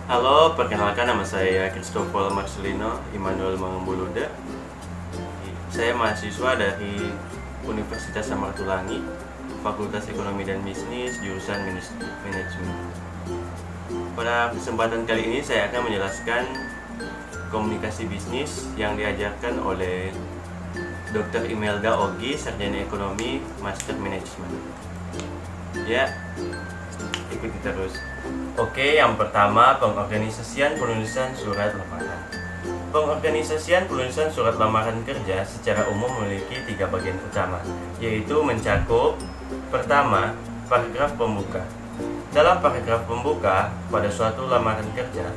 Halo, perkenalkan nama saya Christopher Marcelino Immanuel Mangembuluda. Saya mahasiswa dari Universitas Samratulangi, Fakultas Ekonomi dan Bisnis, jurusan Manajemen. Pada kesempatan kali ini saya akan menjelaskan komunikasi bisnis yang diajarkan oleh Dr. Imelda Ogi, Sarjana Ekonomi, Master Manajemen. Ya, ikuti terus. Oke, yang pertama, pengorganisasian penulisan surat lamaran. Pengorganisasian penulisan surat lamaran kerja secara umum memiliki 3 bagian utama, yaitu mencakup: pertama, paragraf pembuka. Dalam paragraf pembuka pada suatu lamaran kerja,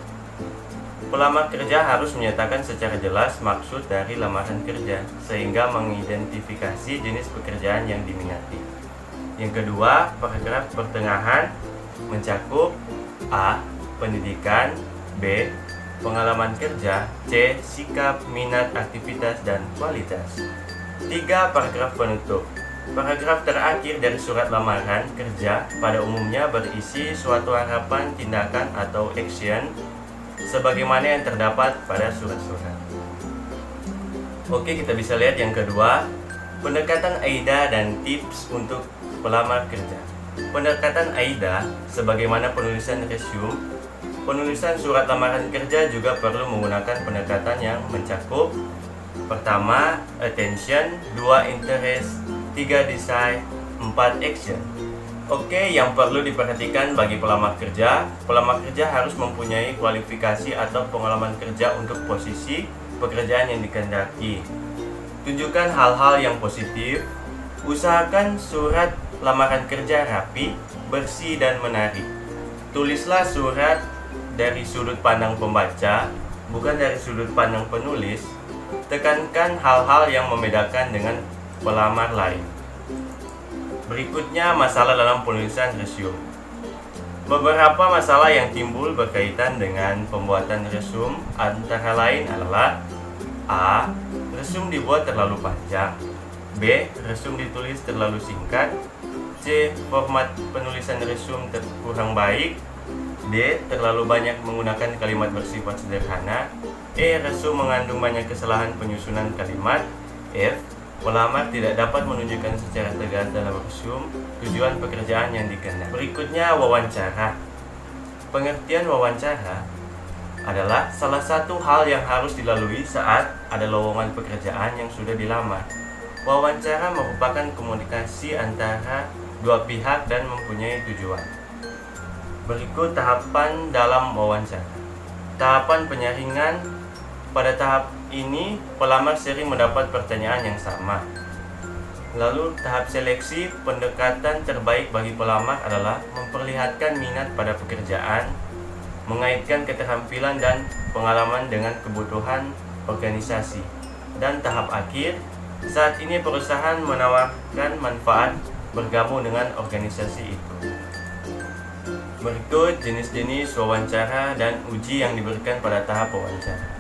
pelamar kerja harus menyatakan secara jelas maksud dari lamaran kerja, sehingga mengidentifikasi jenis pekerjaan yang diminati. Yang kedua, paragraf pertengahan mencakup: A. Pendidikan, B. Pengalaman kerja, C. Sikap, minat, aktivitas, dan kualitas. 3. Paragraf penutup. Paragraf terakhir dari surat lamaran kerja pada umumnya berisi suatu harapan, tindakan, atau action sebagaimana yang terdapat pada surat-surat. Oke, kita bisa lihat yang kedua, pendekatan AIDA dan tips untuk pelamar kerja. Pendekatan AIDA, sebagaimana penulisan resume, penulisan surat lamaran kerja juga perlu menggunakan pendekatan yang mencakup: pertama, attention, 2, interest, 3, desire, 4, action. Oke, yang perlu diperhatikan bagi pelamar kerja harus mempunyai kualifikasi atau pengalaman kerja untuk posisi pekerjaan yang dikehendaki. Tunjukkan hal-hal yang positif. Usahakan surat lamaran kerja rapi, bersih, dan menarik. Tulislah surat dari sudut pandang pembaca, bukan dari sudut pandang penulis. Tekankan hal-hal yang membedakan dengan pelamar lain. Berikutnya, masalah dalam penulisan resume. Beberapa masalah yang timbul berkaitan dengan pembuatan resume antara lain adalah: A. Resume dibuat terlalu panjang, B. Resume ditulis terlalu singkat, C. Format penulisan resume kurang baik, D. Terlalu banyak menggunakan kalimat bersifat sederhana, E. Resume mengandung banyak kesalahan penyusunan kalimat, F. Pelamar tidak dapat menunjukkan secara tegas dalam resume tujuan pekerjaan yang dikehendaki. Berikutnya, wawancara. Pengertian wawancara adalah salah satu hal yang harus dilalui saat ada lowongan pekerjaan yang sudah dilamar. Wawancara merupakan komunikasi antara dua pihak dan mempunyai tujuan. Berikut tahapan dalam wawancara. Tahapan penyaringan. Pada tahap ini, pelamar sering mendapat pertanyaan yang sama. Lalu tahap seleksi. Pendekatan terbaik bagi pelamar adalah memperlihatkan minat pada pekerjaan, mengaitkan keterampilan dan pengalaman dengan kebutuhan organisasi. Dan tahap akhir, saat ini perusahaan menawarkan manfaat bergabung dengan organisasi itu. Berikut jenis-jenis wawancara dan uji yang diberikan pada tahap wawancara.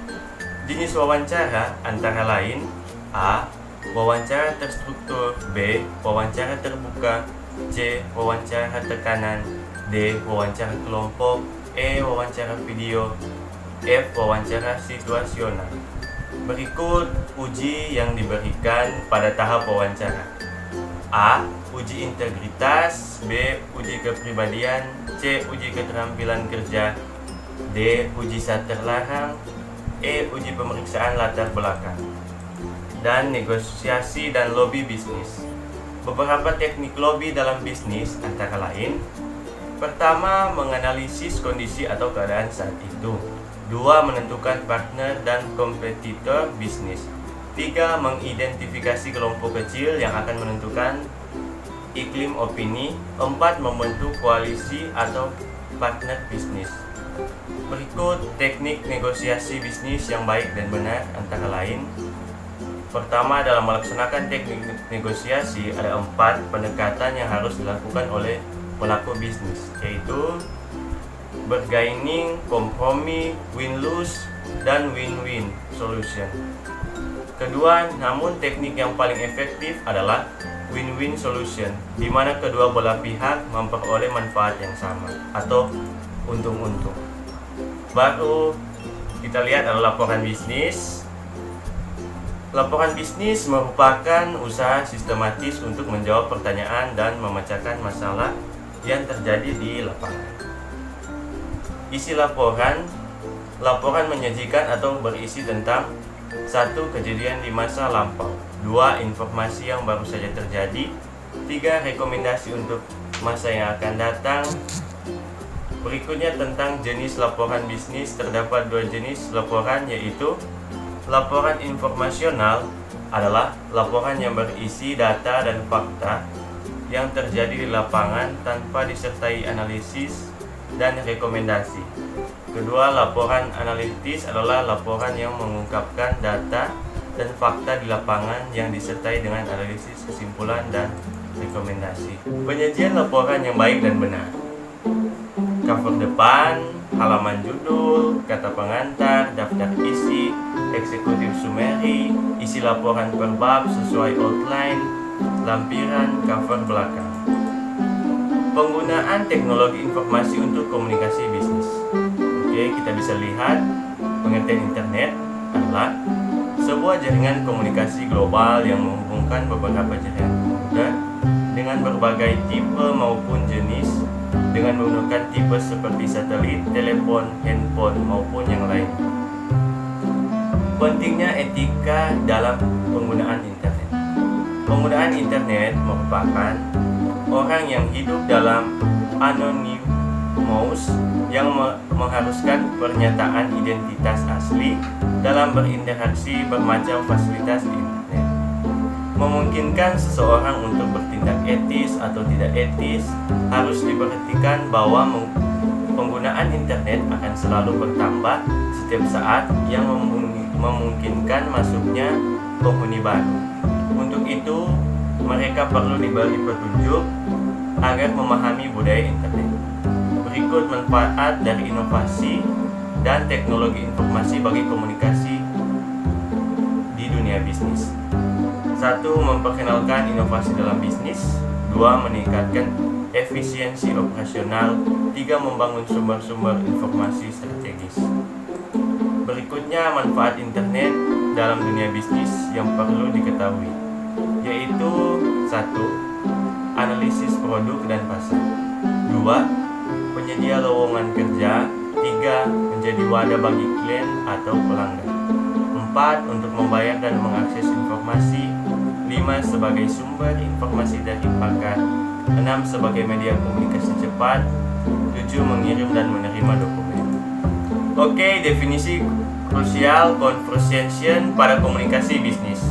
Jenis wawancara antara lain: A. Wawancara terstruktur, B. Wawancara terbuka, C. Wawancara tekanan, D. Wawancara kelompok, E. Wawancara video, F. Wawancara situasional. Berikut uji yang diberikan pada tahap wawancara. A. Uji integritas, B. Uji kepribadian, C. Uji keterampilan kerja, D. Uji syarat terlarang, E. Uji pemeriksaan latar belakang. Dan negosiasi dan lobby bisnis. Beberapa teknik lobby dalam bisnis antara lain: pertama, menganalisis kondisi atau keadaan saat itu. 2. Menentukan partner dan kompetitor bisnis. 3. Mengidentifikasi kelompok kecil yang akan menentukan iklim opini. 4. Membentuk koalisi atau partner bisnis. Berikut teknik negosiasi bisnis yang baik dan benar antara lain. Pertama, dalam melaksanakan teknik negosiasi ada 4 pendekatan yang harus dilakukan oleh pelaku bisnis, yaitu bargaining, kompromi, win-lose, dan win-win solution. Kedua, namun teknik yang paling efektif adalah win-win solution, di mana kedua belah pihak memperoleh manfaat yang sama atau untung-untung. Baru kita lihat adalah laporan bisnis. Laporan bisnis merupakan usaha sistematis untuk menjawab pertanyaan dan memecahkan masalah yang terjadi di lapangan. Isi laporan menyajikan atau berisi tentang 1. Kejadian di masa lampau, 2. Informasi yang baru saja terjadi, 3. Rekomendasi untuk masa yang akan datang. Berikutnya tentang jenis laporan bisnis, terdapat 2 jenis laporan, yaitu laporan informasional adalah laporan yang berisi data dan fakta yang terjadi di lapangan tanpa disertai analisis dan rekomendasi. Kedua, laporan analitis adalah laporan yang mengungkapkan data dan fakta di lapangan yang disertai dengan analisis, kesimpulan, dan rekomendasi. Penyajian laporan yang baik dan benar. Cover depan, halaman judul, kata pengantar, daftar isi, eksekutif summary, isi laporan per bab sesuai outline, lampiran, cover belakang. Penggunaan teknologi informasi untuk komunikasi bisnis. Oke, kita bisa lihat pengertian internet adalah sebuah jaringan komunikasi global yang menghubungkan beberapa jaringan komputer dengan berbagai tipe maupun jenis dengan menggunakan tipe seperti satelit, telepon, handphone, maupun yang lain. Pentingnya etika dalam penggunaan internet. Penggunaan internet merupakan orang yang hidup dalam anonymous yang mengharuskan pernyataan identitas asli dalam berinteraksi bermacam fasilitas di internet. Memungkinkan seseorang untuk bertindak etis atau tidak etis. Harus diperhatikan bahwa penggunaan internet akan selalu bertambah setiap saat yang memungkinkan masuknya penghuni baru. Untuk itu, mereka perlu diberi petunjuk agar memahami budaya internet. Berikut manfaat dari inovasi dan teknologi informasi bagi komunikasi di dunia bisnis. 1. Memperkenalkan inovasi dalam bisnis. 2. Meningkatkan efisiensi operasional. 3. Membangun sumber-sumber informasi strategis. Berikutnya manfaat internet dalam dunia bisnis yang perlu diketahui, yaitu 1. Analisis produk dan pasar. 2. Penyedia lowongan kerja. 3. Menjadi wadah bagi klien atau pelanggan. 4. Untuk membayar dan mengakses informasi. 5. Sebagai sumber informasi dari pakar. 6. Sebagai media komunikasi cepat. 7. Mengirim dan menerima dokumen. Oke, definisi krusial conversation pada komunikasi bisnis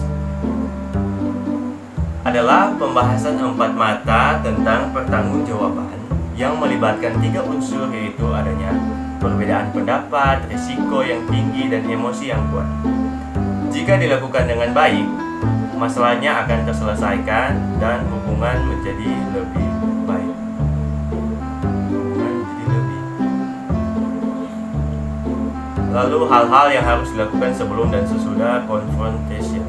adalah pembahasan 4 mata tentang pertanggungjawaban yang melibatkan 3 unsur, yaitu adanya perbedaan pendapat, risiko yang tinggi, dan emosi yang kuat. Jika dilakukan dengan baik, masalahnya akan terselesaikan dan hubungan menjadi lebih baik. Lalu hal-hal yang harus dilakukan sebelum dan sesudah confrontation.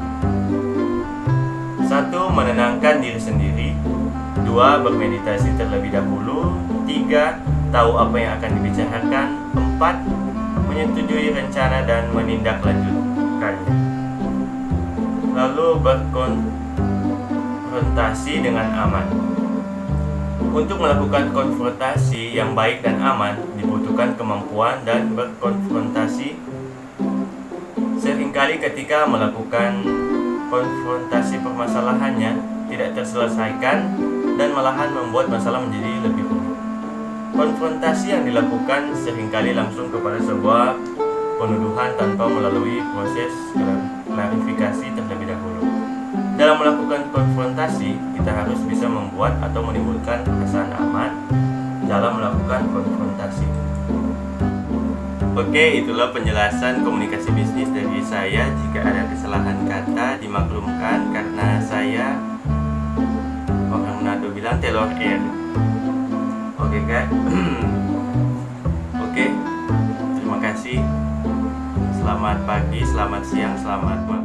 1. Menenangkan diri sendiri. 2. Bermeditasi terlebih dahulu. 3. Tahu apa yang akan dibicarakan. 4. Menyetujui rencana dan menindaklanjutkannya. Lalu berkonfrontasi dengan aman. Untuk melakukan konfrontasi yang baik dan aman, dibutuhkan kemampuan dan berkonfrontasi. Seringkali ketika melakukan konfrontasi permasalahannya tidak terselesaikan dan malahan membuat masalah menjadi lebih rumit. Konfrontasi yang dilakukan seringkali langsung kepada sebuah penuduhan tanpa melalui proses klarifikasi terlebih dahulu. Dalam melakukan konfrontasi, kita harus bisa membuat atau menimbulkan perasaan aman dalam melakukan konfrontasi. Oke, itulah penjelasan komunikasi bisnis dari saya. Jika ada kesalahan kata, dimaklumkan karena saya, orang Manado bilang, telur air. Oke kan? Oke, terima kasih. Selamat pagi, selamat siang, selamat malam.